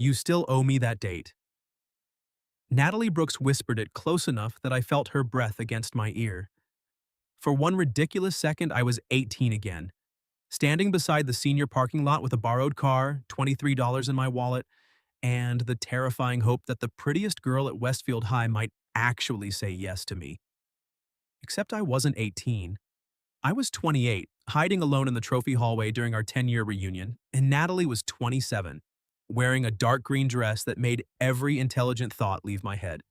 You still owe me that date. Natalie Brooks whispered it close enough that I felt her breath against my ear. For one ridiculous second, I was 18 again, standing beside the senior parking lot with a borrowed car, $23 in my wallet, and the terrifying hope that the prettiest girl at Westfield High might actually say yes to me. Except I wasn't 18. I was 28, hiding alone in the trophy hallway during our 10-year reunion, and Natalie was 27, wearing a dark green dress that made every intelligent thought leave my head.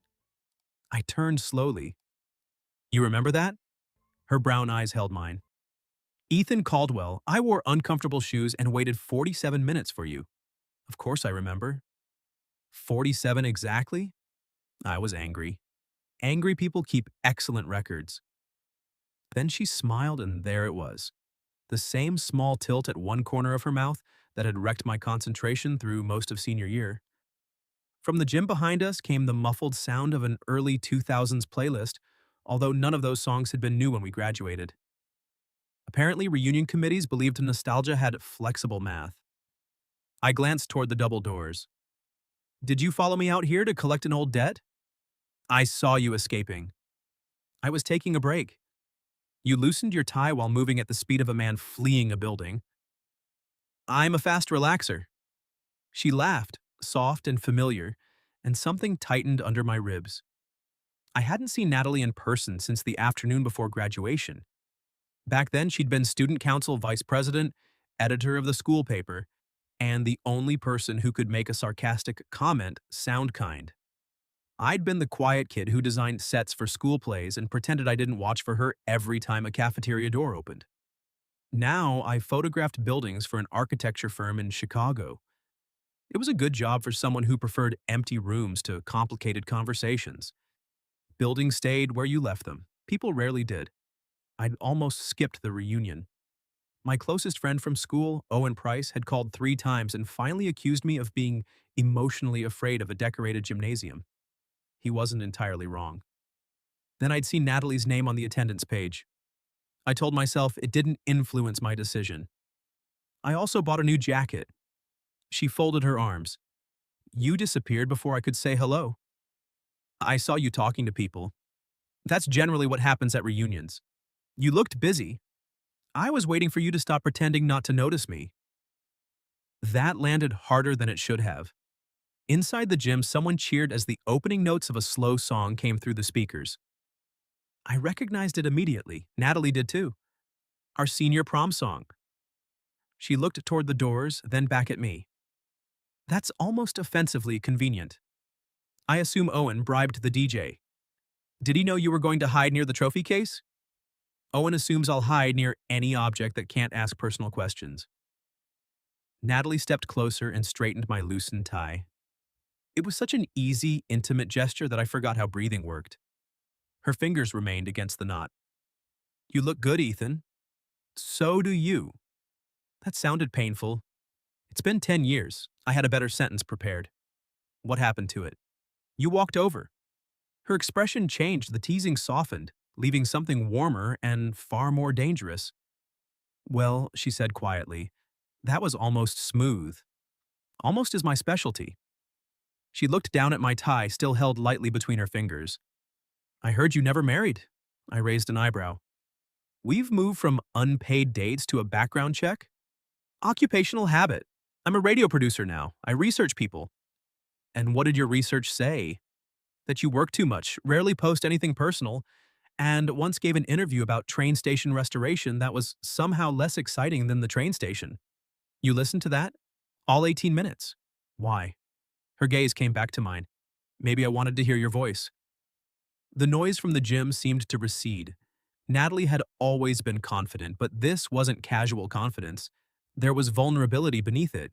I turned slowly. You remember that? Her brown eyes held mine. Ethan Caldwell, I wore uncomfortable shoes and waited 47 minutes for you. Of course I remember. 47 exactly? I was angry. Angry people keep excellent records. Then she smiled, and there it was. The same small tilt at one corner of her mouth that had wrecked my concentration through most of senior year. From the gym behind us came the muffled sound of an early 2000s playlist, although none of those songs had been new when we graduated. Apparently, reunion committees believed nostalgia had flexible math. I glanced toward the double doors. Did you follow me out here to collect an old debt? I saw you escaping. I was taking a break. You loosened your tie while moving at the speed of a man fleeing a building. I'm a fast relaxer. She laughed, soft and familiar, and something tightened under my ribs. I hadn't seen Natalie in person since the afternoon before graduation. Back then, she'd been student council vice president, editor of the school paper, and the only person who could make a sarcastic comment sound kind. I'd been the quiet kid who designed sets for school plays and pretended I didn't watch for her every time a cafeteria door opened. Now, I photographed buildings for an architecture firm in Chicago. It was a good job for someone who preferred empty rooms to complicated conversations. Buildings stayed where you left them. People rarely did. I'd almost skipped the reunion. My closest friend from school, Owen Price, had called 3 times and finally accused me of being emotionally afraid of a decorated gymnasium. He wasn't entirely wrong. Then I'd seen Natalie's name on the attendance page. I told myself it didn't influence my decision. I also bought a new jacket. She folded her arms. You disappeared before I could say hello. I saw you talking to people. That's generally what happens at reunions. You looked busy. I was waiting for you to stop pretending not to notice me. That landed harder than it should have. Inside the gym, someone cheered as the opening notes of a slow song came through the speakers. I recognized it immediately. Natalie did too. Our senior prom song. She looked toward the doors, then back at me. That's almost offensively convenient. I assume Owen bribed the DJ. Did he know you were going to hide near the trophy case? Owen assumes I'll hide near any object that can't ask personal questions. Natalie stepped closer and straightened my loosened tie. It was such an easy, intimate gesture that I forgot how breathing worked. Her fingers remained against the knot. You look good, Ethan. So do you. That sounded painful. It's been 10 years. I had a better sentence prepared. What happened to it? You walked over. Her expression changed, the teasing softened, leaving something warmer and far more dangerous. Well, she said quietly, that was almost smooth. Almost is my specialty. She looked down at my tie, still held lightly between her fingers. I heard you never married. I raised an eyebrow. We've moved from unpaid dates to a background check? Occupational habit. I'm a radio producer now. I research people. And what did your research say? That you work too much, rarely post anything personal, and once gave an interview about train station restoration that was somehow less exciting than the train station. You listened to that? All 18 minutes. Why? Her gaze came back to mine. Maybe I wanted to hear your voice. The noise from the gym seemed to recede. Natalie had always been confident, but this wasn't casual confidence. There was vulnerability beneath it.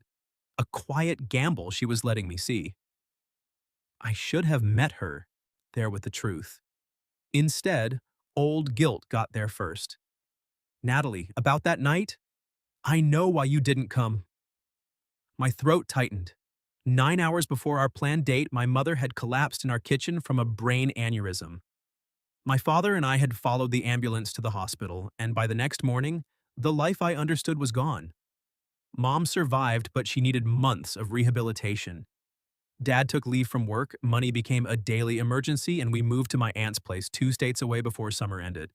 A quiet gamble she was letting me see. I should have met her there with the truth. Instead, old guilt got there first. Natalie, about that night? I know why you didn't come. My throat tightened. 9 hours before our planned date, my mother had collapsed in our kitchen from a brain aneurysm. My father and I had followed the ambulance to the hospital, and by the next morning, the life I understood was gone. Mom survived, but she needed months of rehabilitation. Dad took leave from work, money became a daily emergency, and we moved to my aunt's place 2 states away before summer ended.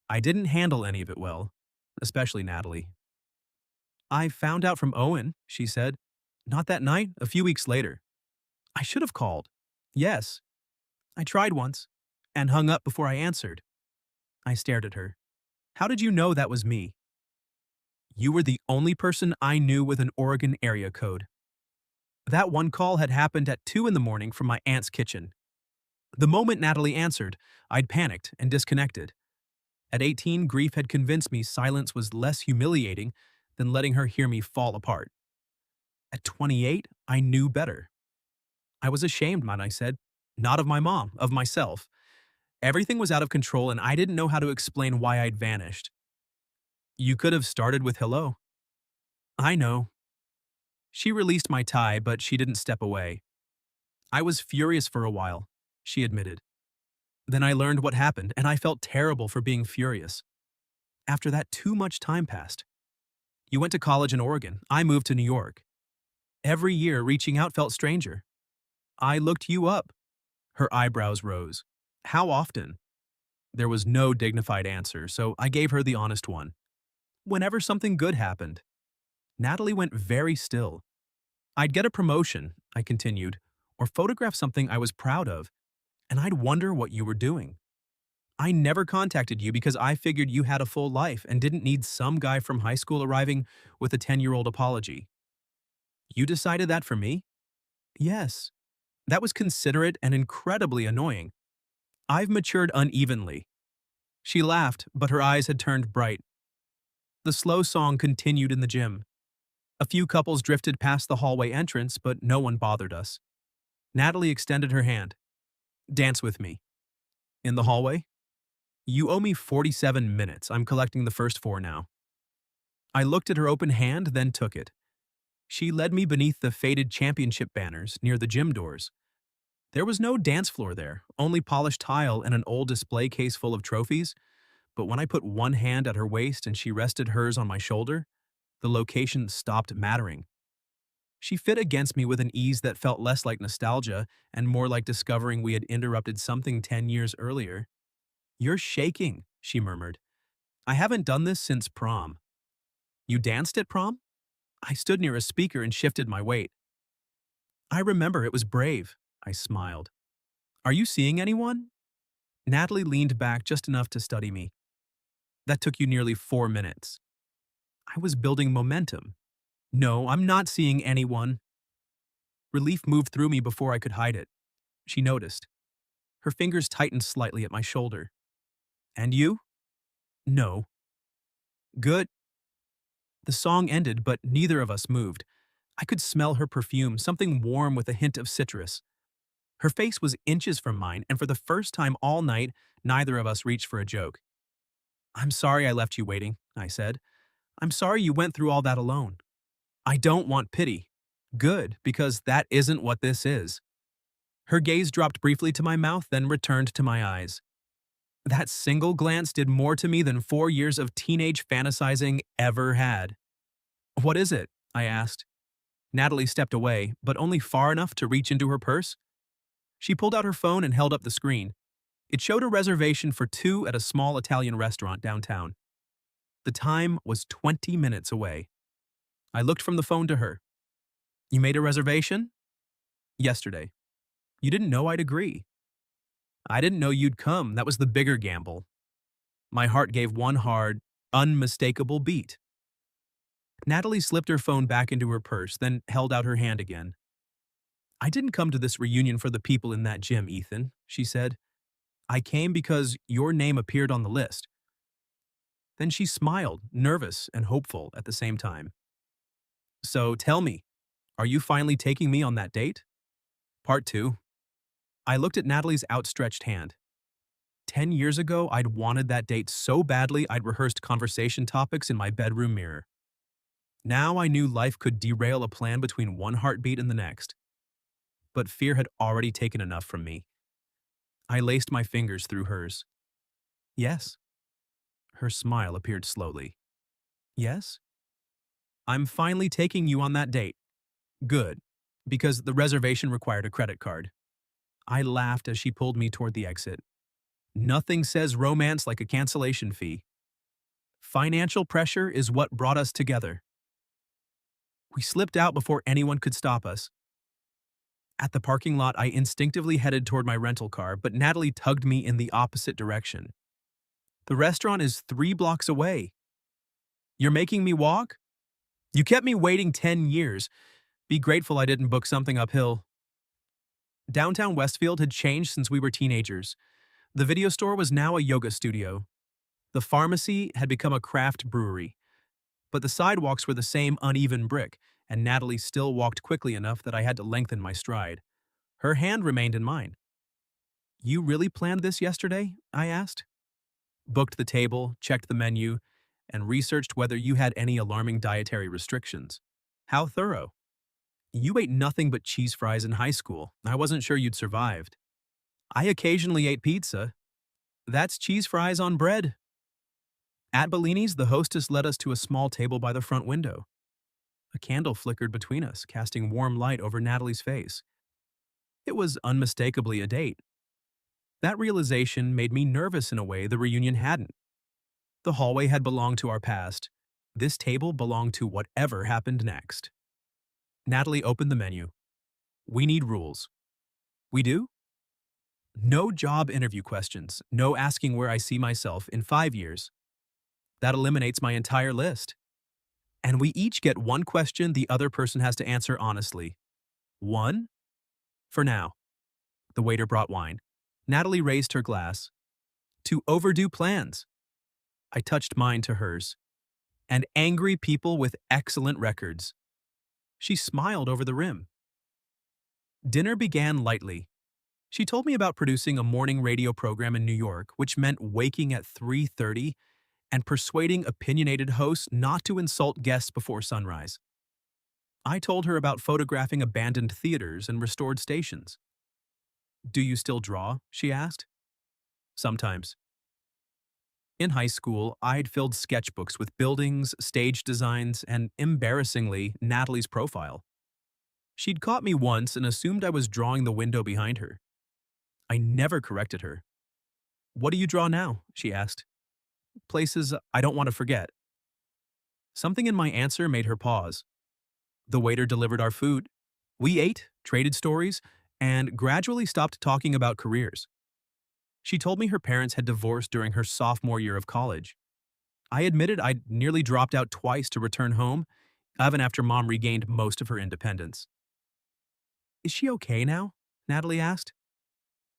I didn't handle any of it well, especially Natalie. I found out from Owen, she said. Not that night, a few weeks later. I should have called. Yes, I tried once, and hung up before I answered. I stared at her. How did you know that was me? You were the only person I knew with an Oregon area code. That one call had happened at 2 in the morning from my aunt's kitchen. The moment Natalie answered, I'd panicked and disconnected. At 18, grief had convinced me silence was less humiliating than letting her hear me fall apart. At 28, I knew better. I was ashamed, man, I said. Not of my mom, of myself. Everything was out of control and I didn't know how to explain why I'd vanished. You could have started with hello. I know. She released my tie, but she didn't step away. I was furious for a while, she admitted. Then I learned what happened, and I felt terrible for being furious. After that, too much time passed. You went to college in Oregon. I moved to New York. Every year, reaching out felt stranger. I looked you up. Her eyebrows rose. How often? There was no dignified answer, so I gave her the honest one. Whenever something good happened. Natalie went very still. I'd get a promotion, I continued, or photograph something I was proud of, and I'd wonder what you were doing. I never contacted you because I figured you had a full life and didn't need some guy from high school arriving with a 10-year-old apology. You decided that for me? Yes. That was considerate and incredibly annoying. I've matured unevenly. She laughed, but her eyes had turned bright. The slow song continued in the gym. A few couples drifted past the hallway entrance, but no one bothered us. Natalie extended her hand. Dance with me. In the hallway? You owe me 47 minutes. I'm collecting the first 4 now. I looked at her open hand, then took it. She led me beneath the faded championship banners near the gym doors. There was no dance floor there, only polished tile and an old display case full of trophies, but when I put one hand at her waist and she rested hers on my shoulder, the location stopped mattering. She fit against me with an ease that felt less like nostalgia and more like discovering we had interrupted something 10 years earlier. You're shaking, she murmured. I haven't done this since prom. You danced at prom? I stood near a speaker and shifted my weight. I remember it was brave, I smiled. Are you seeing anyone? Natalie leaned back just enough to study me. That took you nearly 4 minutes. I was building momentum. No, I'm not seeing anyone. Relief moved through me before I could hide it. She noticed. Her fingers tightened slightly at my shoulder. And you? No. Good. The song ended, but neither of us moved. I could smell her perfume, something warm with a hint of citrus. Her face was inches from mine, and for the first time all night, neither of us reached for a joke. I'm sorry I left you waiting, I said. I'm sorry you went through all that alone. I don't want pity. Good, because that isn't what this is. Her gaze dropped briefly to my mouth, then returned to my eyes. That single glance did more to me than 4 years of teenage fantasizing ever had. What is it? I asked. Natalie stepped away, but only far enough to reach into her purse. She pulled out her phone and held up the screen. It showed a reservation for 2 at a small Italian restaurant downtown. The time was 20 minutes away. I looked from the phone to her. You made a reservation? Yesterday. You didn't know I'd agree. I didn't know you'd come. That was the bigger gamble. My heart gave one hard, unmistakable beat. Natalie slipped her phone back into her purse, then held out her hand again. I didn't come to this reunion for the people in that gym, Ethan, she said. I came because your name appeared on the list. Then she smiled, nervous and hopeful at the same time. So tell me, are you finally taking me on that date? Part 2. I looked at Natalie's outstretched hand. 10 years ago, I'd wanted that date so badly I'd rehearsed conversation topics in my bedroom mirror. Now I knew life could derail a plan between one heartbeat and the next. But fear had already taken enough from me. I laced my fingers through hers. Yes. Her smile appeared slowly. Yes? I'm finally taking you on that date. Good. because the reservation required a credit card. I laughed as she pulled me toward the exit. Nothing says romance like a cancellation fee. Financial pressure is what brought us together. We slipped out before anyone could stop us. At the parking lot, I instinctively headed toward my rental car, but Natalie tugged me in the opposite direction. The restaurant is 3 blocks away. You're making me walk? You kept me waiting 10 years. Be grateful I didn't book something uphill. Downtown Westfield had changed since we were teenagers. The video store was now a yoga studio. The pharmacy had become a craft brewery. But the sidewalks were the same uneven brick, and Natalie still walked quickly enough that I had to lengthen my stride. Her hand remained in mine. You really planned this yesterday? I asked. Booked the table, checked the menu, and researched whether you had any alarming dietary restrictions. How thorough. You ate nothing but cheese fries in high school. I wasn't sure you'd survived. I occasionally ate pizza. That's cheese fries on bread. At Bellini's, the hostess led us to a small table by the front window. A candle flickered between us, casting warm light over Natalie's face. It was unmistakably a date. That realization made me nervous in a way the reunion hadn't. The hallway had belonged to our past. This table belonged to whatever happened next. Natalie opened the menu. We need rules. We do? No job interview questions, no asking where I see myself in 5 years. That eliminates my entire list. And we each get one question the other person has to answer honestly. One? For now. The waiter brought wine. Natalie raised her glass. To overdue plans. I touched mine to hers. And angry people with excellent records. She smiled over the rim. Dinner began lightly. She told me about producing a morning radio program in New York, which meant waking at 3:30 and persuading opinionated hosts not to insult guests before sunrise. I told her about photographing abandoned theaters and restored stations. Do you still draw? She asked. Sometimes. In high school, I'd filled sketchbooks with buildings, stage designs, and, embarrassingly, Natalie's profile. She'd caught me once and assumed I was drawing the window behind her. I never corrected her. What do you draw now? She asked. Places I don't want to forget. Something in my answer made her pause. The waiter delivered our food. We ate, traded stories, and gradually stopped talking about careers. She told me her parents had divorced during her sophomore year of college. I admitted I'd nearly dropped out twice to return home, even after Mom regained most of her independence. Is she okay now? Natalie asked.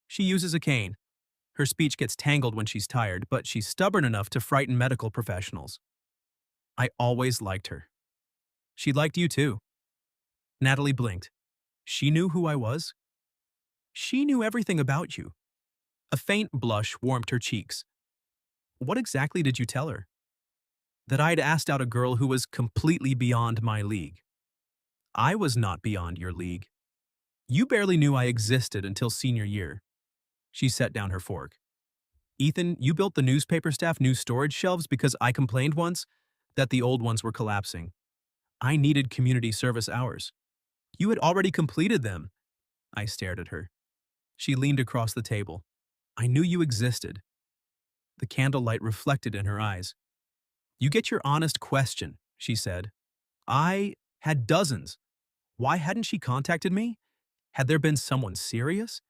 She uses a cane. Her speech gets tangled when she's tired, but she's stubborn enough to frighten medical professionals. I always liked her. She liked you too. Natalie blinked. She knew who I was. She knew everything about you. A faint blush warmed her cheeks. What exactly did you tell her? That I'd asked out a girl who was completely beyond my league. I was not beyond your league. You barely knew I existed until senior year. She set down her fork. Ethan, you built the newspaper staff new storage shelves because I complained once that the old ones were collapsing. I needed community service hours. You had already completed them. I stared at her. She leaned across the table. I knew you existed. The candlelight reflected in her eyes. You get your honest question, she said. I had dozens. Why hadn't she contacted me? Had there been someone serious?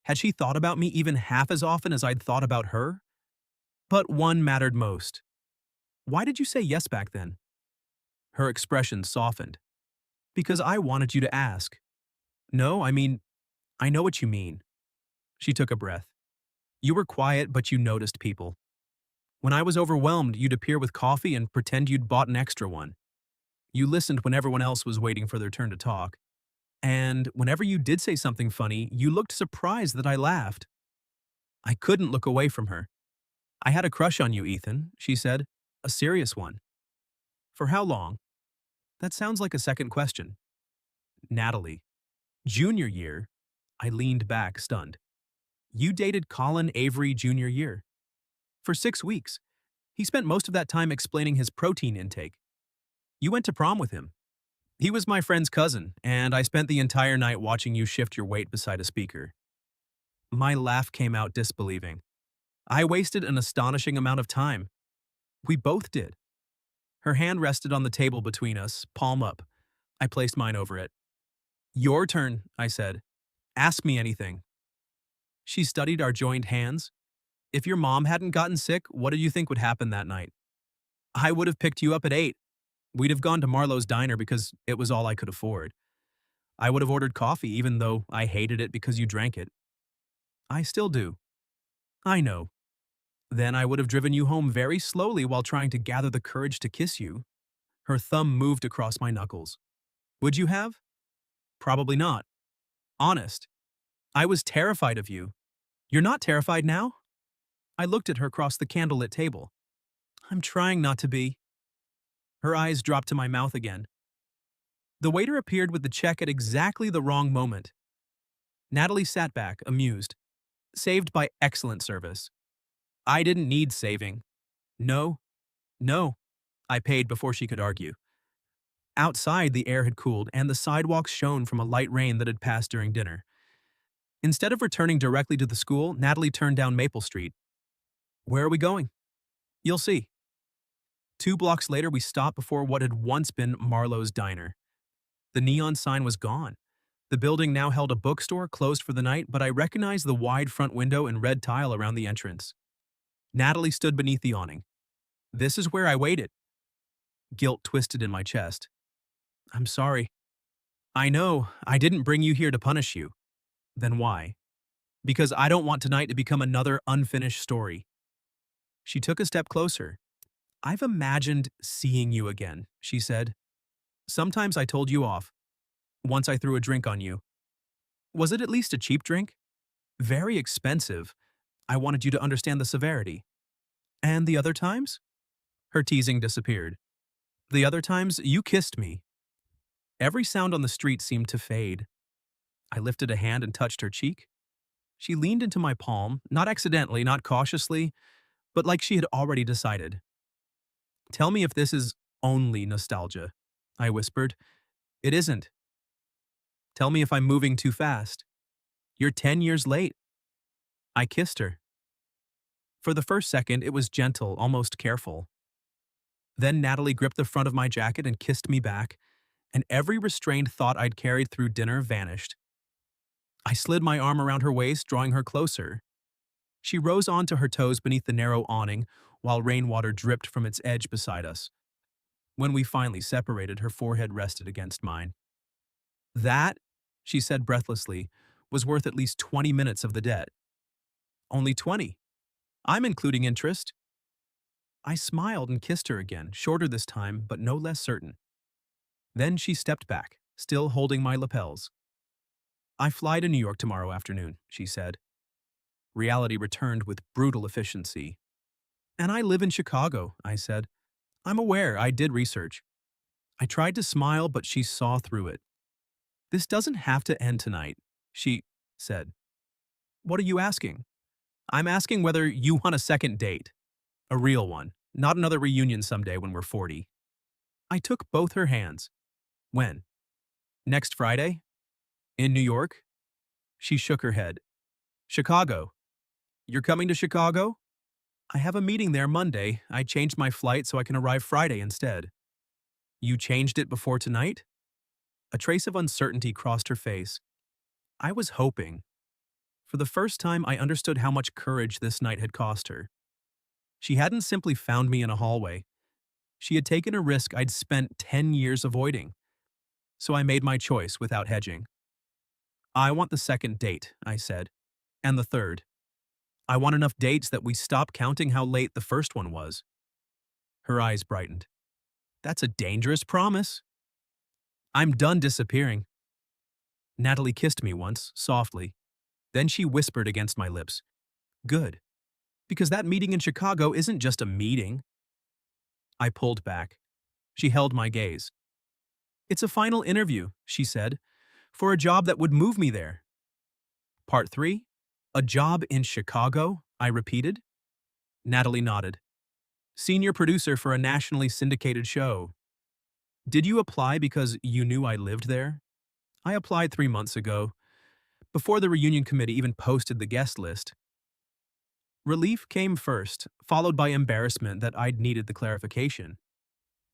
Had she thought about me even half as often as I'd thought about her? But one mattered most. Why did you say yes back then? Her expression softened. Because I wanted you to ask. No, I know what you mean. She took a breath. You were quiet, but you noticed people. When I was overwhelmed, you'd appear with coffee and pretend you'd bought an extra one. You listened when everyone else was waiting for their turn to talk. And whenever you did say something funny, you looked surprised that I laughed. I couldn't look away from her. I had a crush on you, Ethan, she said. A serious one. For how long? That sounds like a second question. Natalie. Junior year. I leaned back, stunned. You dated Colin Avery junior year. For 6 weeks. He spent most of that time explaining his protein intake. You went to prom with him. He was my friend's cousin, and I spent the entire night watching you shift your weight beside a speaker. My laugh came out disbelieving. I wasted an astonishing amount of time. We both did. Her hand rested on the table between us, palm up. I placed mine over it. Your turn, I said. Ask me anything. She studied our joined hands. If your mom hadn't gotten sick, what do you think would happen that night? I would have picked you up at 8. We'd have gone to Marlowe's diner because it was all I could afford. I would have ordered coffee even though I hated it because you drank it. I still do. I know. Then I would have driven you home very slowly while trying to gather the courage to kiss you. Her thumb moved across my knuckles. Would you have? Probably not. Honest. I was terrified of you. You're not terrified now? I looked at her across the candlelit table. I'm trying not to be. Her eyes dropped to my mouth again. The waiter appeared with the check at exactly the wrong moment. Natalie sat back, amused. Saved by excellent service. I didn't need saving. No. No. I paid before she could argue. Outside, the air had cooled and the sidewalks shone from a light rain that had passed during dinner. Instead of returning directly to the school, Natalie turned down Maple Street. Where are we going? You'll see. 2 blocks later, we stopped before what had once been Marlowe's diner. The neon sign was gone. The building now held a bookstore closed for the night, but I recognized the wide front window and red tile around the entrance. Natalie stood beneath the awning. This is where I waited. Guilt twisted in my chest. I'm sorry. I know, I didn't bring you here to punish you. Then why? Because I don't want tonight to become another unfinished story. She took a step closer. I've imagined seeing you again, she said. Sometimes I told you off. Once I threw a drink on you. Was it at least a cheap drink? Very expensive. I wanted you to understand the severity. And the other times? Her teasing disappeared. The other times, you kissed me. Every sound on the street seemed to fade. I lifted a hand and touched her cheek. She leaned into my palm, not accidentally, not cautiously, but like she had already decided. Tell me if this is only nostalgia, I whispered. It isn't. Tell me if I'm moving too fast. You're 10 years late. I kissed her. For the first second, it was gentle, almost careful. Then Natalie gripped the front of my jacket and kissed me back, and every restrained thought I'd carried through dinner vanished. I slid my arm around her waist, drawing her closer. She rose onto her toes beneath the narrow awning, while rainwater dripped from its edge beside us. When we finally separated, her forehead rested against mine. That, she said breathlessly, was worth at least 20 minutes of the debt. Only 20. I'm including interest. I smiled and kissed her again, shorter this time, but no less certain. Then she stepped back, still holding my lapels. I fly to New York tomorrow afternoon, she said. Reality returned with brutal efficiency. And I live in Chicago, I said. I'm aware, I did research. I tried to smile, but she saw through it. This doesn't have to end tonight, she said. What are you asking? I'm asking whether you want a second date. A real one, not another reunion someday when we're 40. I took both her hands. When? Next Friday? In New York? She shook her head. Chicago. You're coming to Chicago? I have a meeting there Monday. I changed my flight so I can arrive Friday instead. You changed it before tonight? A trace of uncertainty crossed her face. I was hoping. For the first time, I understood how much courage this night had cost her. She hadn't simply found me in a hallway. She had taken a risk I'd spent 10 years avoiding. So I made my choice without hedging. I want the second date, I said. And the third. I want enough dates that we stop counting how late the first one was. Her eyes brightened. That's a dangerous promise. I'm done disappearing. Natalie kissed me once, softly. Then she whispered against my lips. Good. Because that meeting in Chicago isn't just a meeting. I pulled back. She held my gaze. It's a final interview, she said, for a job that would move me there. Part 3? A job in Chicago? I repeated. Natalie nodded. Senior producer for a nationally syndicated show. Did you apply because you knew I lived there? I applied 3 months ago, before the reunion committee even posted the guest list. Relief came first, followed by embarrassment that I'd needed the clarification.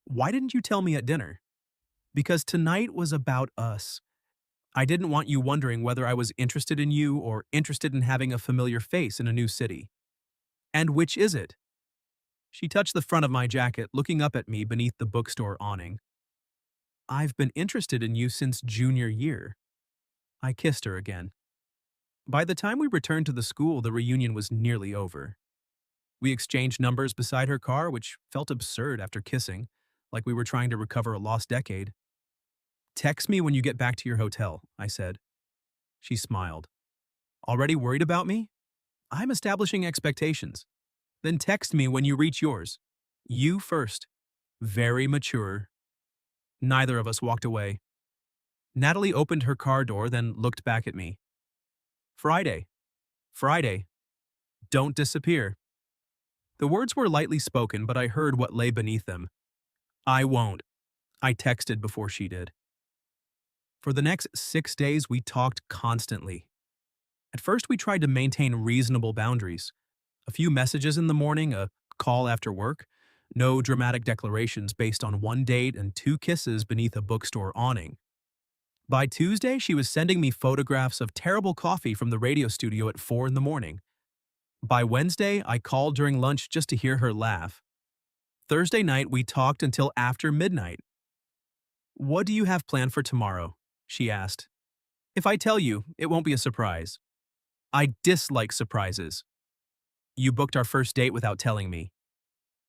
Why didn't you tell me at dinner? Because tonight was about us. I didn't want you wondering whether I was interested in you or interested in having a familiar face in a new city. And which is it? She touched the front of my jacket, looking up at me beneath the bookstore awning. I've been interested in you since junior year. I kissed her again. By the time we returned to the school, the reunion was nearly over. We exchanged numbers beside her car, which felt absurd after kissing, like we were trying to recover a lost decade. Text me when you get back to your hotel, I said. She smiled. Already worried about me? I'm establishing expectations. Then text me when you reach yours. You first. Very mature. Neither of us walked away. Natalie opened her car door, then looked back at me. Friday. Friday. Don't disappear. The words were lightly spoken, but I heard what lay beneath them. I won't. I texted before she did. For the next 6 days, we talked constantly. At first, we tried to maintain reasonable boundaries. A few messages in the morning, a call after work, no dramatic declarations based on one date and 2 kisses beneath a bookstore awning. By Tuesday, she was sending me photographs of terrible coffee from the radio studio at 4 in the morning. By Wednesday, I called during lunch just to hear her laugh. Thursday night, we talked until after midnight. What do you have planned for tomorrow? She asked. If I tell you, it won't be a surprise. I dislike surprises. You booked our first date without telling me.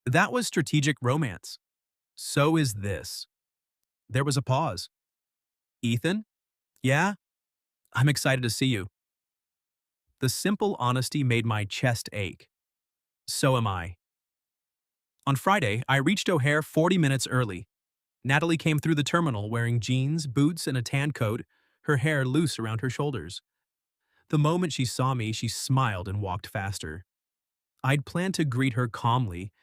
That was strategic romance. So is this. There was a pause. Ethan? Yeah? I'm excited to see you. The simple honesty made my chest ache. So am I. On Friday, I reached O'Hare 40 minutes early. Natalie came through the terminal wearing jeans, boots, and a tan coat, her hair loose around her shoulders. The moment she saw me, she smiled and walked faster. I'd planned to greet her calmly.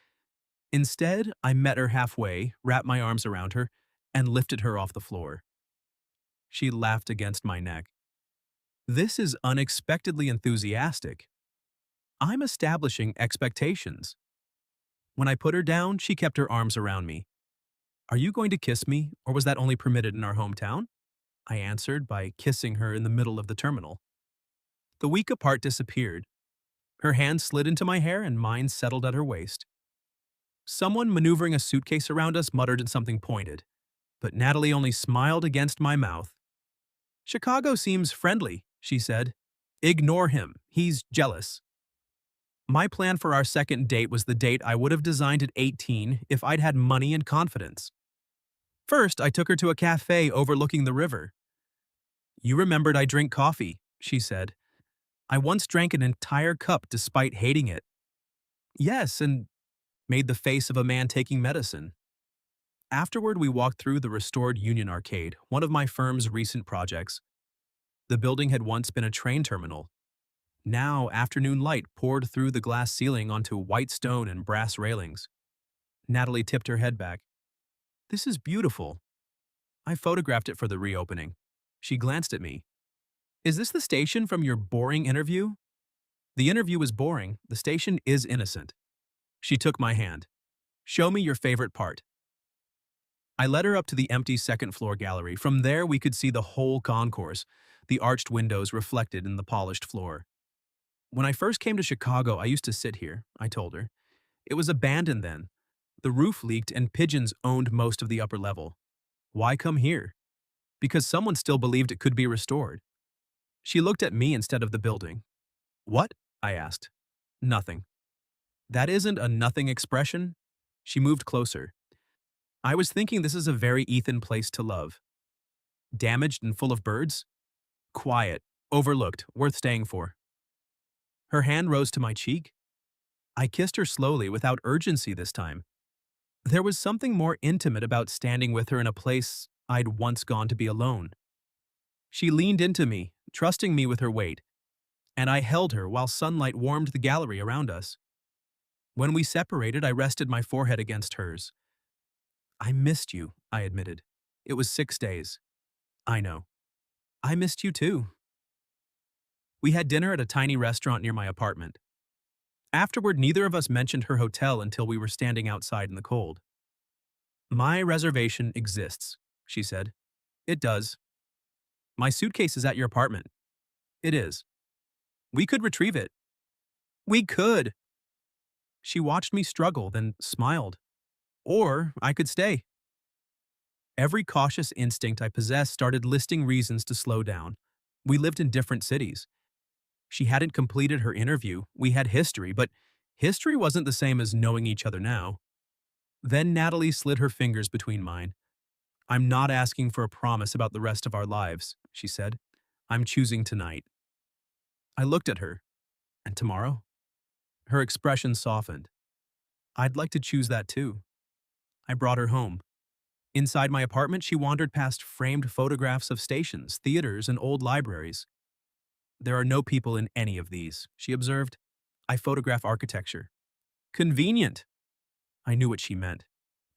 Instead, I met her halfway, wrapped my arms around her, and lifted her off the floor. She laughed against my neck. This is unexpectedly enthusiastic. I'm establishing expectations. When I put her down, she kept her arms around me. Are you going to kiss me, or was that only permitted in our hometown? I answered by kissing her in the middle of the terminal. The week apart disappeared. Her hand slid into my hair and mine settled at her waist. Someone maneuvering a suitcase around us muttered something pointed, but Natalie only smiled against my mouth. Chicago seems friendly, she said. Ignore him. He's jealous. My plan for our second date was the date I would have designed at 18 if I'd had money and confidence. First, I took her to a cafe overlooking the river. You remembered I drink coffee, she said. I once drank an entire cup despite hating it. Yes, and made the face of a man taking medicine. Afterward, we walked through the restored Union Arcade, one of my firm's recent projects. The building had once been a train terminal. Now, afternoon light poured through the glass ceiling onto white stone and brass railings. Natalie tipped her head back. This is beautiful. I photographed it for the reopening. She glanced at me. Is this the station from your boring interview? The interview was boring. The station is innocent. She took my hand. Show me your favorite part. I led her up to the empty second-floor gallery. From there, we could see the whole concourse, the arched windows reflected in the polished floor. When I first came to Chicago, I used to sit here, I told her. It was abandoned then. The roof leaked and pigeons owned most of the upper level. Why come here? Because someone still believed it could be restored. She looked at me instead of the building. What? I asked. Nothing. That isn't a nothing expression? She moved closer. I was thinking this is a very Ethan place to love. Damaged and full of birds? Quiet, overlooked, worth staying for. Her hand rose to my cheek. I kissed her slowly without urgency this time. There was something more intimate about standing with her in a place I'd once gone to be alone. She leaned into me, trusting me with her weight, and I held her while sunlight warmed the gallery around us. When we separated, I rested my forehead against hers. I missed you, I admitted. It was 6 days. I know. I missed you too. We had dinner at a tiny restaurant near my apartment. Afterward, neither of us mentioned her hotel until we were standing outside in the cold. My reservation exists, she said. It does. My suitcase is at your apartment. It is. We could retrieve it. We could. She watched me struggle, then smiled. Or I could stay. Every cautious instinct I possessed started listing reasons to slow down. We lived in different cities. She hadn't completed her interview. We had history, but history wasn't the same as knowing each other now. Then Natalie slid her fingers between mine. I'm not asking for a promise about the rest of our lives, she said. I'm choosing tonight. I looked at her. And tomorrow? Her expression softened. I'd like to choose that too. I brought her home. Inside my apartment, she wandered past framed photographs of stations, theaters, and old libraries. There are no people in any of these, she observed. I photograph architecture. Convenient. I knew what she meant.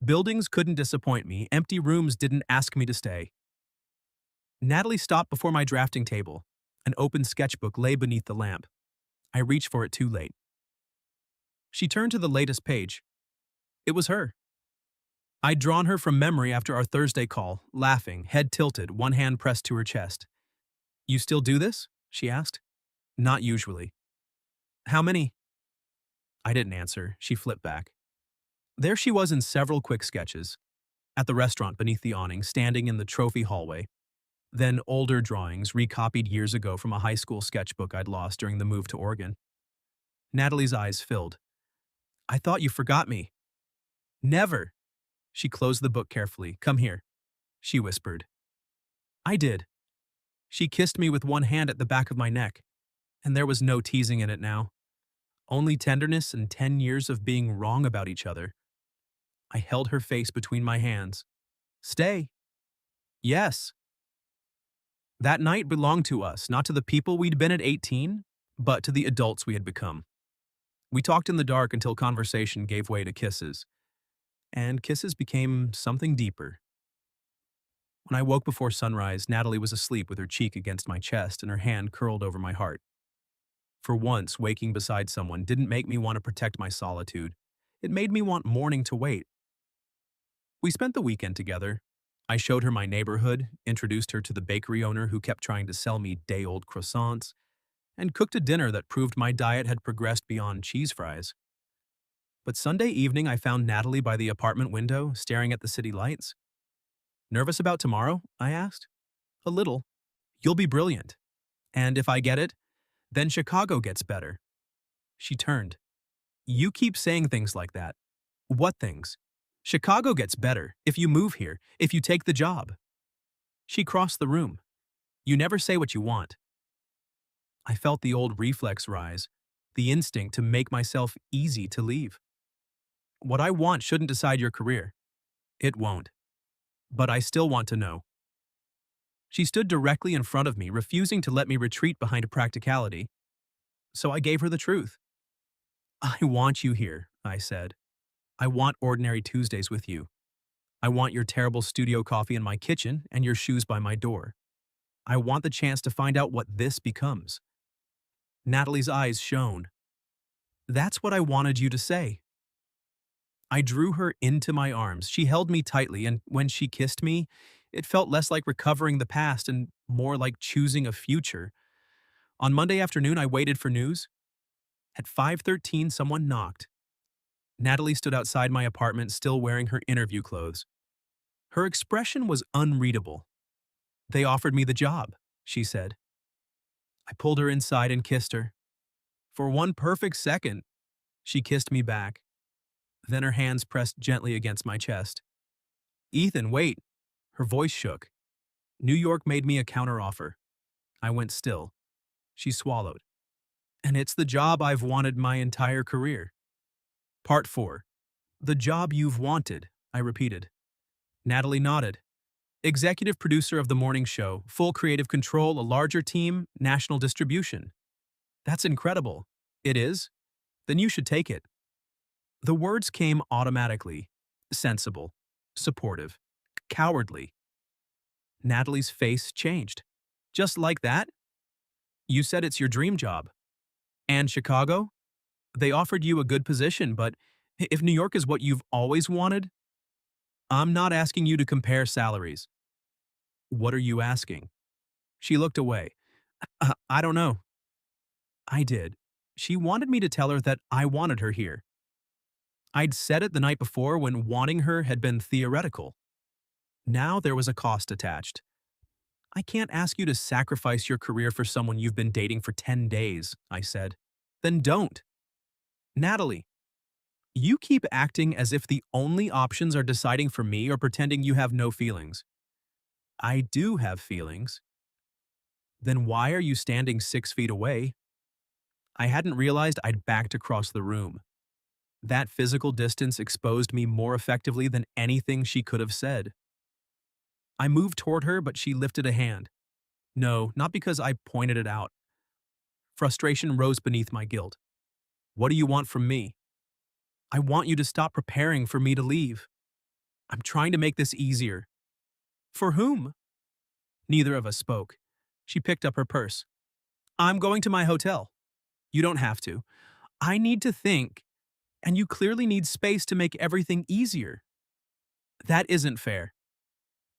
Buildings couldn't disappoint me. Empty rooms didn't ask me to stay. Natalie stopped before my drafting table. An open sketchbook lay beneath the lamp. I reached for it too late. She turned to the latest page. It was her. I'd drawn her from memory after our Thursday call, laughing, head tilted, one hand pressed to her chest. You still do this? She asked. Not usually. How many? I didn't answer. She flipped back. There she was in several quick sketches. At the restaurant beneath the awning, standing in the trophy hallway. Then older drawings recopied years ago from a high school sketchbook I'd lost during the move to Oregon. Natalie's eyes filled. I thought you forgot me. Never. She closed the book carefully. Come here, she whispered. I did. She kissed me with one hand at the back of my neck, and there was no teasing in it now. Only tenderness and 10 years of being wrong about each other. I held her face between my hands. Stay. Yes. That night belonged to us, not to the people we'd been at 18, but to the adults we had become. We talked in the dark until conversation gave way to kisses. And kisses became something deeper. When I woke before sunrise, Natalie was asleep with her cheek against my chest and her hand curled over my heart. For once, waking beside someone didn't make me want to protect my solitude. It made me want morning to wait. We spent the weekend together. I showed her my neighborhood, introduced her to the bakery owner who kept trying to sell me day-old croissants, and cooked a dinner that proved my diet had progressed beyond cheese fries. But Sunday evening, I found Natalie by the apartment window, staring at the city lights. Nervous about tomorrow? I asked. A little. You'll be brilliant. And if I get it, then Chicago gets better. She turned. You keep saying things like that. What things? Chicago gets better if you move here, if you take the job. She crossed the room. You never say what you want. I felt the old reflex rise, the instinct to make myself easy to leave. What I want shouldn't decide your career. It won't. But I still want to know. She stood directly in front of me, refusing to let me retreat behind a practicality. So I gave her the truth. I want you here, I said. I want ordinary Tuesdays with you. I want your terrible studio coffee in my kitchen and your shoes by my door. I want the chance to find out what this becomes. Natalie's eyes shone. That's what I wanted you to say. I drew her into my arms. She held me tightly, and when she kissed me, it felt less like recovering the past and more like choosing a future. On Monday afternoon, I waited for news. At 5:13, someone knocked. Natalie stood outside my apartment, still wearing her interview clothes. Her expression was unreadable. They offered me the job, she said. I pulled her inside and kissed her. For one perfect second, she kissed me back. Then her hands pressed gently against my chest. Ethan, wait. Her voice shook. New York made me a counteroffer. I went still. She swallowed. And it's the job I've wanted my entire career. Part 4. The job you've wanted, I repeated. Natalie nodded. Executive producer of the morning show, full creative control, a larger team, national distribution. That's incredible. It is? Then you should take it. The words came automatically. Sensible. Supportive. Cowardly. Natalie's face changed. Just like that? You said it's your dream job. And Chicago? They offered you a good position, but if New York is what you've always wanted, I'm not asking you to compare salaries. What are you asking? She looked away. I don't know. I did. She wanted me to tell her that I wanted her here. I'd said it the night before when wanting her had been theoretical. Now there was a cost attached. I can't ask you to sacrifice your career for someone you've been dating for 10 days, I said. Then don't. Natalie, you keep acting as if the only options are deciding for me or pretending you have no feelings. I do have feelings. Then why are you standing 6 feet away? I hadn't realized I'd backed across the room. That physical distance exposed me more effectively than anything she could have said. I moved toward her, but she lifted a hand. No, not because I pointed it out. Frustration rose beneath my guilt. What do you want from me? I want you to stop preparing for me to leave. I'm trying to make this easier. For whom? Neither of us spoke. She picked up her purse. I'm going to my hotel. You don't have to. I need to think, and you clearly need space to make everything easier. That isn't fair.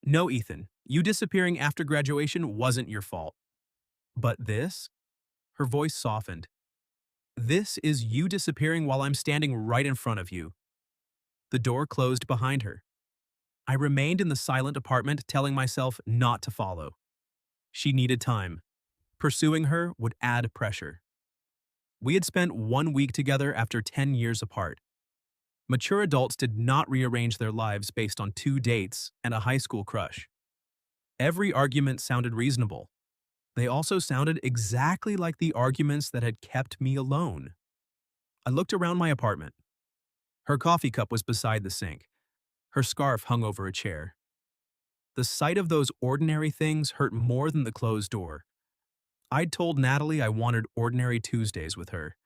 No, Ethan, you disappearing after graduation wasn't your fault. But this? Her voice softened. This is you disappearing while I'm standing right in front of you. The door closed behind her. I remained in the silent apartment, telling myself not to follow. She needed time. Pursuing her would add pressure. We had spent 1 week together after 10 years apart. Mature adults did not rearrange their lives based on 2 dates and a high school crush. Every argument sounded reasonable. They also sounded exactly like the arguments that had kept me alone. I looked around my apartment. Her coffee cup was beside the sink. Her scarf hung over a chair. The sight of those ordinary things hurt more than the closed door. I'd told Natalie I wanted ordinary Tuesdays with her.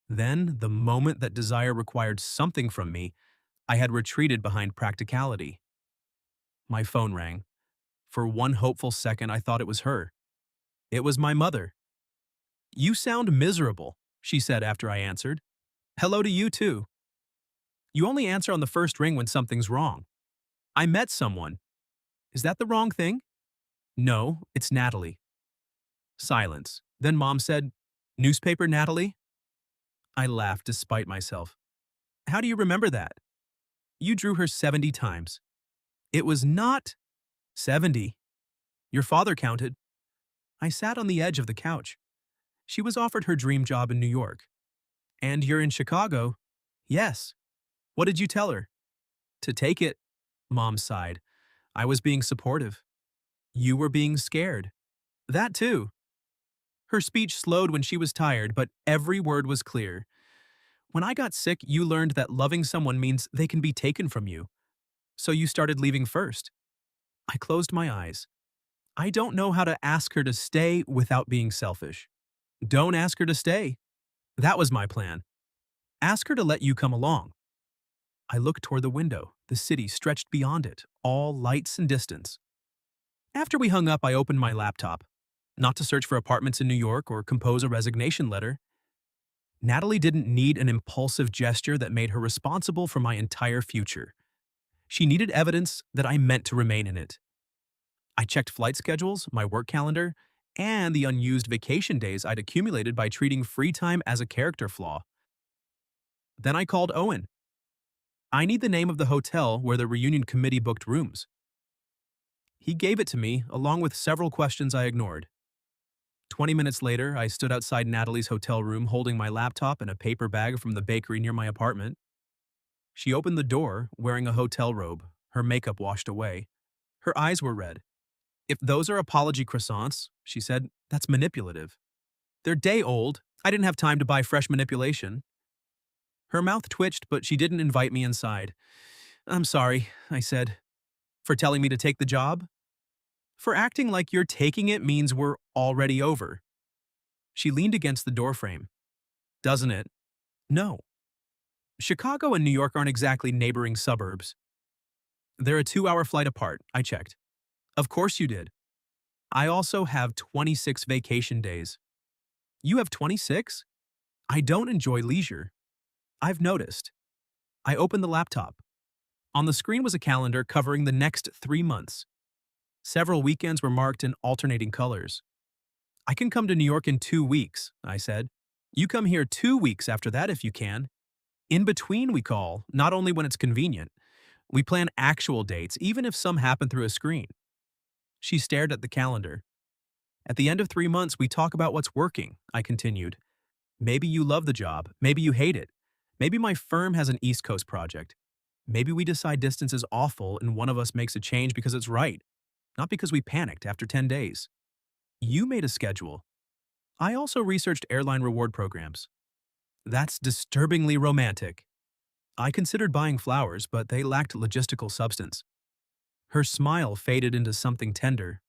Then, the moment that desire required something from me, I had retreated behind practicality. My phone rang. For one hopeful second, I thought it was her. It was my mother. You sound miserable, she said after I answered. Hello to you too. You only answer on the first ring when something's wrong. I met someone. Is that the wrong thing? No, it's Natalie. Silence. Then Mom said, Newspaper Natalie? I laughed despite myself. How do you remember that? You drew her 70 times. It was not 70. Your father counted. I sat on the edge of the couch. She was offered her dream job in New York. And you're in Chicago? Yes. What did you tell her? To take it. Mom sighed. I was being supportive. You were being scared. That too. Her speech slowed when she was tired, but every word was clear. When I got sick, you learned that loving someone means they can be taken from you. So you started leaving first. I closed my eyes. I don't know how to ask her to stay without being selfish. Don't ask her to stay. That was my plan. Ask her to let you come along. I looked toward the window. The city stretched beyond it, all lights and distance. After we hung up, I opened my laptop. Not to search for apartments in New York or compose a resignation letter. Natalie didn't need an impulsive gesture that made her responsible for my entire future. She needed evidence that I meant to remain in it. I checked flight schedules, my work calendar, and the unused vacation days I'd accumulated by treating free time as a character flaw. Then I called Owen. I need the name of the hotel where the reunion committee booked rooms. He gave it to me, along with several questions I ignored. 20 minutes later, I stood outside Natalie's hotel room holding my laptop and a paper bag from the bakery near my apartment. She opened the door, wearing a hotel robe, her makeup washed away. Her eyes were red. If those are apology croissants, she said, that's manipulative. They're day old. I didn't have time to buy fresh manipulation. Her mouth twitched, but she didn't invite me inside. I'm sorry, I said. For telling me to take the job? For acting like you're taking it means we're already over. She leaned against the doorframe. Doesn't it? No. Chicago and New York aren't exactly neighboring suburbs. They're a 2-hour flight apart, I checked. Of course you did. I also have 26 vacation days. You have 26? I don't enjoy leisure. I've noticed. I opened the laptop. On the screen was a calendar covering the next 3 months. Several weekends were marked in alternating colors. I can come to New York in 2 weeks, I said. You come here 2 weeks after that if you can. In between we call, not only when it's convenient. We plan actual dates, even if some happen through a screen. She stared at the calendar. At the end of 3 months, we talk about what's working, I continued. Maybe you love the job. Maybe you hate it. Maybe my firm has an East Coast project. Maybe we decide distance is awful and one of us makes a change because it's right, not because we panicked after 10 days. You made a schedule. I also researched airline reward programs. That's disturbingly romantic. I considered buying flowers, but they lacked logistical substance. Her smile faded into something tender.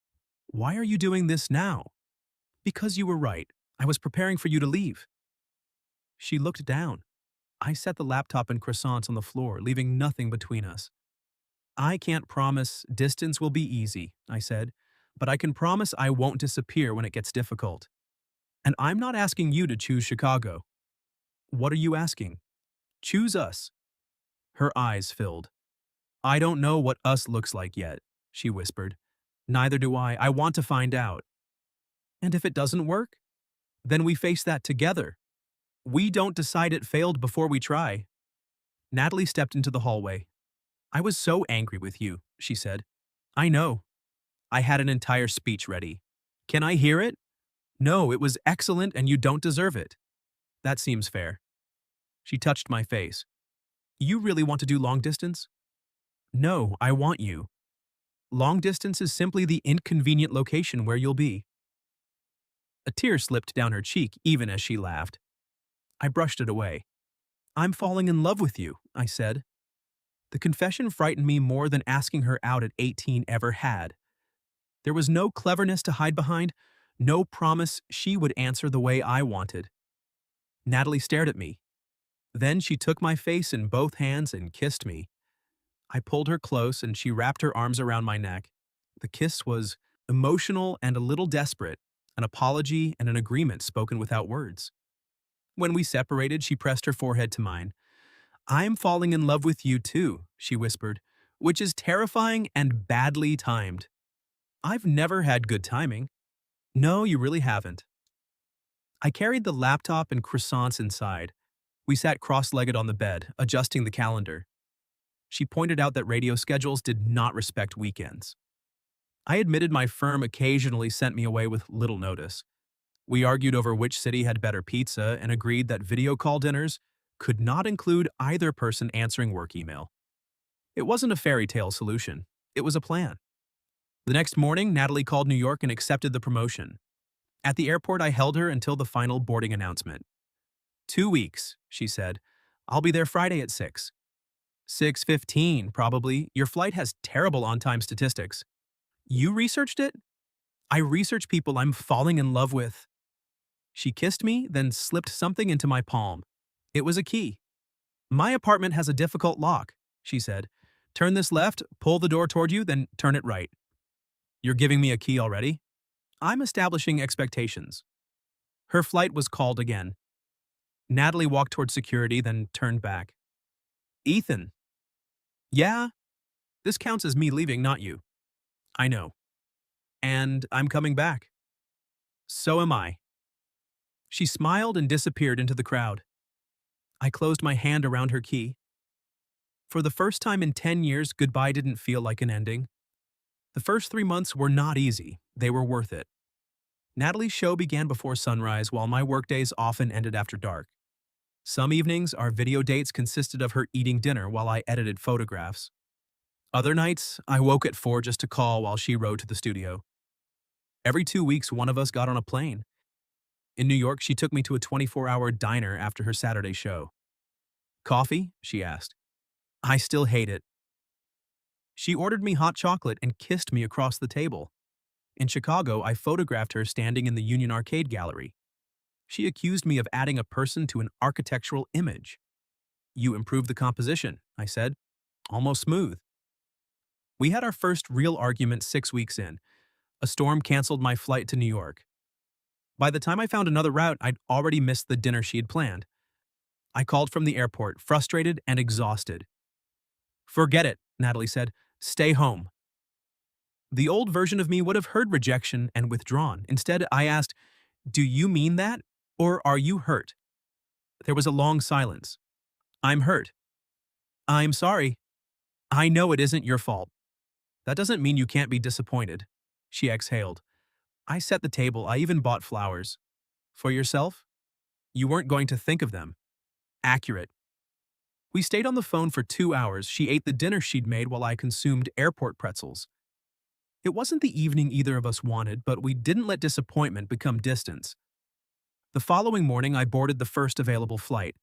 Why are you doing this now? Because you were right. I was preparing for you to leave. She looked down. I set the laptop and croissants on the floor, leaving nothing between us. I can't promise distance will be easy, I said, but I can promise I won't disappear when it gets difficult. And I'm not asking you to choose Chicago. What are you asking? Choose us. Her eyes filled. I don't know what us looks like yet, she whispered. Neither do I. I want to find out. And if it doesn't work? Then we face that together. We don't decide it failed before we try. Natalie stepped into the hallway. I was so angry with you, she said. I know. I had an entire speech ready. Can I hear it? No, it was excellent and you don't deserve it. That seems fair. She touched my face. You really want to do long distance? No, I want you. Long distance is simply the inconvenient location where you'll be. A tear slipped down her cheek even as she laughed. I brushed it away. I'm falling in love with you, I said. The confession frightened me more than asking her out at 18 ever had. There was no cleverness to hide behind, no promise she would answer the way I wanted. Natalie stared at me. Then she took my face in both hands and kissed me. I pulled her close and she wrapped her arms around my neck. The kiss was emotional and a little desperate, an apology and an agreement spoken without words. When we separated, she pressed her forehead to mine. I'm falling in love with you too, she whispered, which is terrifying and badly timed. I've never had good timing. No, you really haven't. I carried the laptop and croissants inside. We sat cross-legged on the bed, adjusting the calendar. She pointed out that radio schedules did not respect weekends. I admitted my firm occasionally sent me away with little notice. We argued over which city had better pizza and agreed that video call dinners could not include either person answering work email. It wasn't a fairy tale solution. It was a plan. The next morning, Natalie called New York and accepted the promotion. At the airport, I held her until the final boarding announcement. 2 weeks, she said. I'll be there Friday at 6. 6:15, probably. Your flight has terrible on-time statistics. You researched it? I research people I'm falling in love with. She kissed me, then slipped something into my palm. It was a key. My apartment has a difficult lock, she said. Turn this left, pull the door toward you, then turn it right. You're giving me a key already? I'm establishing expectations. Her flight was called again. Natalie walked toward security, then turned back. Ethan. Yeah? This counts as me leaving, not you. I know. And I'm coming back. So am I. She smiled and disappeared into the crowd. I closed my hand around her key. For the first time in 10 years, goodbye didn't feel like an ending. The first 3 months were not easy. They were worth it. Natalie's show began before sunrise, while my workdays often ended after dark. Some evenings, our video dates consisted of her eating dinner while I edited photographs. Other nights, I woke at 4 just to call while she rode to the studio. Every 2 weeks, one of us got on a plane. In New York, she took me to a 24-hour diner after her Saturday show. Coffee? She asked. I still hate it. She ordered me hot chocolate and kissed me across the table. In Chicago, I photographed her standing in the Union Arcade Gallery. She accused me of adding a person to an architectural image. You improved the composition, I said. Almost smooth. We had our first real argument 6 weeks in. A storm canceled my flight to New York. By the time I found another route, I'd already missed the dinner she'd planned. I called from the airport, frustrated and exhausted. Forget it, Natalie said. Stay home. The old version of me would have heard rejection and withdrawn. Instead, I asked, do you mean that? Or are you hurt? There was a long silence. I'm hurt. I'm sorry. I know it isn't your fault. That doesn't mean you can't be disappointed. She exhaled. I set the table. I even bought flowers. For yourself? You weren't going to think of them. Accurate. We stayed on the phone for 2 hours. She ate the dinner she'd made while I consumed airport pretzels. It wasn't the evening either of us wanted, but we didn't let disappointment become distance. The following morning, I boarded the first available flight.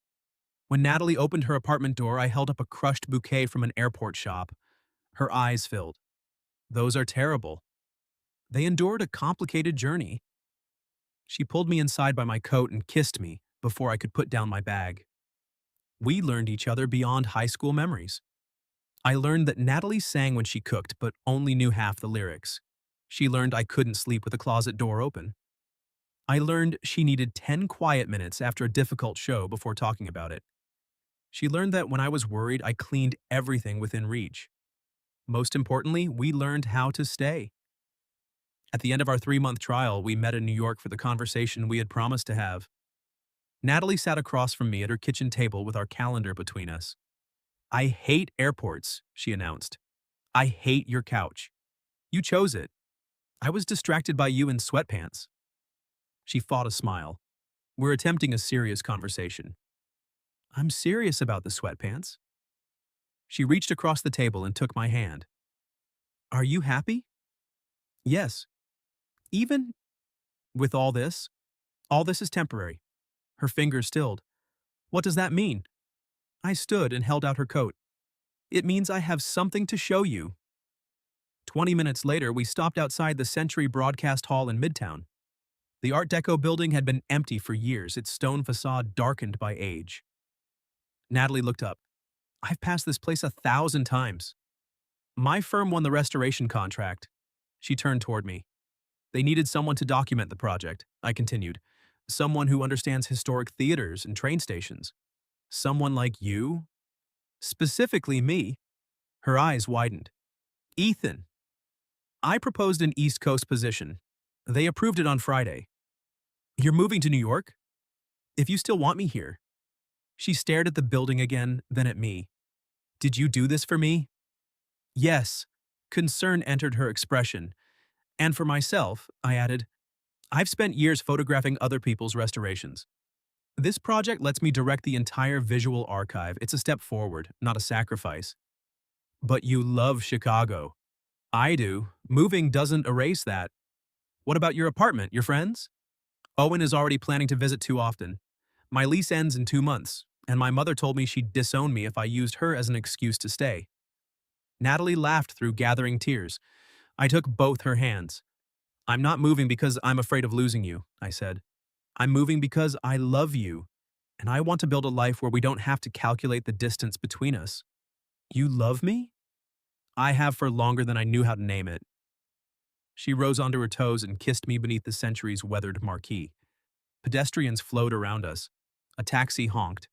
When Natalie opened her apartment door, I held up a crushed bouquet from an airport shop. Her eyes filled. Those are terrible. They endured a complicated journey. She pulled me inside by my coat and kissed me before I could put down my bag. We learned each other beyond high school memories. I learned that Natalie sang when she cooked, but only knew half the lyrics. She learned I couldn't sleep with the closet door open. I learned she needed 10 quiet minutes after a difficult show before talking about it. She learned that when I was worried, I cleaned everything within reach. Most importantly, we learned how to stay. At the end of our 3-month trial, we met in New York for the conversation we had promised to have. Natalie sat across from me at her kitchen table with our calendar between us. I hate airports, she announced. I hate your couch. You chose it. I was distracted by you in sweatpants. She fought a smile. We're attempting a serious conversation. I'm serious about the sweatpants. She reached across the table and took my hand. Are you happy? Yes. Even with all this is temporary. Her fingers stilled. What does that mean? I stood and held out her coat. It means I have something to show you. 20 minutes later, we stopped outside the Century Broadcast Hall in Midtown. The Art Deco building had been empty for years, its stone facade darkened by age. Natalie looked up. I've passed this place 1,000 times. My firm won the restoration contract. She turned toward me. They needed someone to document the project, I continued. Someone who understands historic theaters and train stations. Someone like you? Specifically me. Her eyes widened. Ethan. I proposed an East Coast position. They approved it on Friday. You're moving to New York? If you still want me here. She stared at the building again, then at me. Did you do this for me? Yes. Concern entered her expression. And for myself, I added, I've spent years photographing other people's restorations. This project lets me direct the entire visual archive. It's a step forward, not a sacrifice. But you love Chicago. I do. Moving doesn't erase that. What about your apartment, your friends? Owen is already planning to visit too often. My lease ends in 2 months, and my mother told me she'd disown me if I used her as an excuse to stay. Natalie laughed through gathering tears. I took both her hands. I'm not moving because I'm afraid of losing you, I said. I'm moving because I love you, and I want to build a life where we don't have to calculate the distance between us. You love me? I have for longer than I knew how to name it. She rose onto her toes and kissed me beneath the century's weathered marquee. Pedestrians flowed around us. A taxi honked.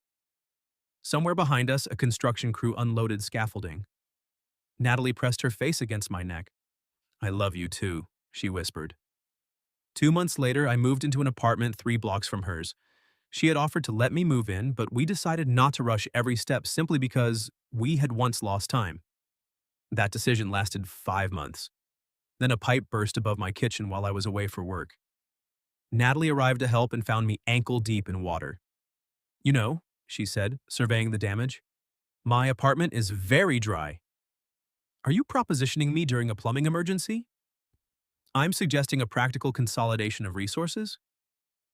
Somewhere behind us, a construction crew unloaded scaffolding. Natalie pressed her face against my neck. I love you too, she whispered. 2 months later, I moved into an apartment 3 blocks from hers. She had offered to let me move in, but we decided not to rush every step simply because we had once lost time. That decision lasted 5 months. Then a pipe burst above my kitchen while I was away for work. Natalie arrived to help and found me ankle-deep in water. You know, she said, surveying the damage, my apartment is very dry. Are you propositioning me during a plumbing emergency? I'm suggesting a practical consolidation of resources?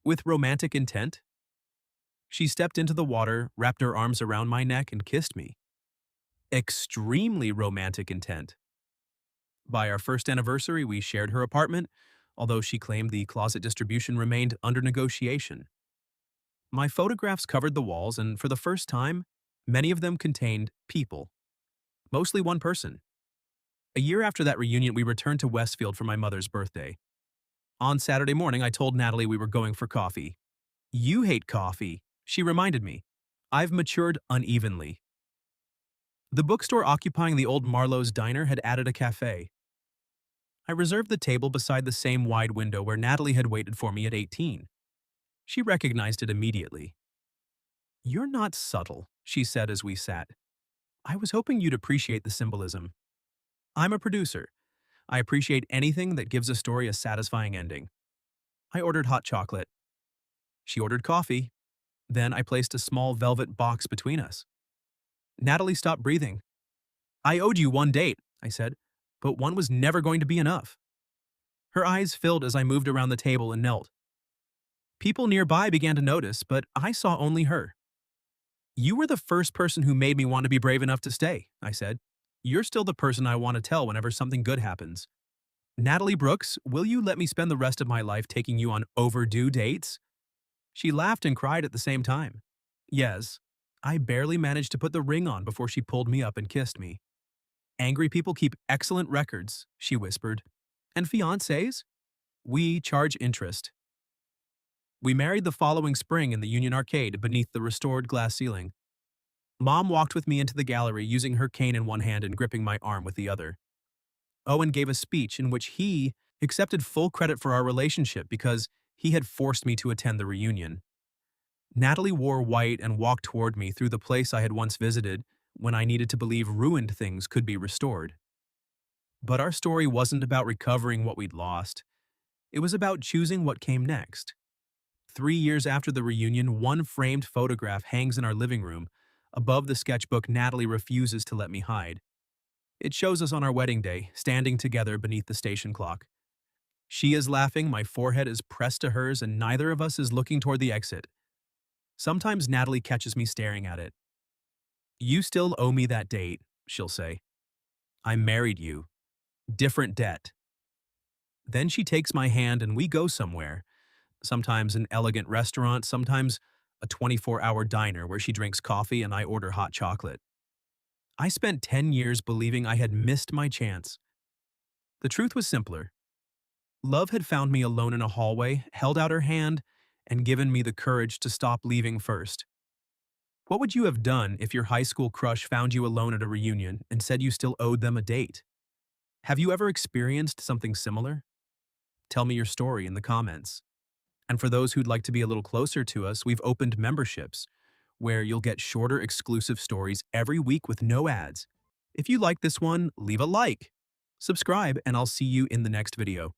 With romantic intent? She stepped into the water, wrapped her arms around my neck, and kissed me. Extremely romantic intent. By our first anniversary, we shared her apartment, although she claimed the closet distribution remained under negotiation. My photographs covered the walls, and for the first time, many of them contained people. Mostly one person. A year after that reunion, we returned to Westfield for my mother's birthday. On Saturday morning, I told Natalie we were going for coffee. You hate coffee, she reminded me. I've matured unevenly. The bookstore occupying the old Marlowe's diner had added a cafe. I reserved the table beside the same wide window where Natalie had waited for me at 18. She recognized it immediately. You're not subtle, she said as we sat. I was hoping you'd appreciate the symbolism. I'm a producer. I appreciate anything that gives a story a satisfying ending. I ordered hot chocolate. She ordered coffee. Then I placed a small velvet box between us. Natalie stopped breathing. I owed you one date, I said, but one was never going to be enough. Her eyes filled as I moved around the table and knelt. People nearby began to notice, but I saw only her. You were the first person who made me want to be brave enough to stay, I said. You're still the person I want to tell whenever something good happens. Natalie Brooks, will you let me spend the rest of my life taking you on overdue dates? She laughed and cried at the same time. Yes. I barely managed to put the ring on before she pulled me up and kissed me. Angry people keep excellent records, she whispered. And fiancés? We charge interest. We married the following spring in the Union Arcade beneath the restored glass ceiling. Mom walked with me into the gallery using her cane in one hand and gripping my arm with the other. Owen gave a speech in which he accepted full credit for our relationship because he had forced me to attend the reunion. Natalie wore white and walked toward me through the place I had once visited when I needed to believe ruined things could be restored. But our story wasn't about recovering what we'd lost. It was about choosing what came next. 3 years after the reunion, one framed photograph hangs in our living room, above the sketchbook Natalie refuses to let me hide. It shows us on our wedding day, standing together beneath the station clock. She is laughing, my forehead is pressed to hers, and neither of us is looking toward the exit. Sometimes Natalie catches me staring at it. You still owe me that date, she'll say. I married you. Different debt. Then she takes my hand and we go somewhere. Sometimes an elegant restaurant, sometimes a 24-hour diner where she drinks coffee and I order hot chocolate. I spent 10 years believing I had missed my chance. The truth was simpler. Love had found me alone in a hallway, held out her hand, and given me the courage to stop leaving first. What would you have done if your high school crush found you alone at a reunion and said you still owed them a date? Have you ever experienced something similar? Tell me your story in the comments. And for those who'd like to be a little closer to us, we've opened memberships, where you'll get shorter exclusive stories every week with no ads. If you like this one, leave a like, subscribe, and I'll see you in the next video.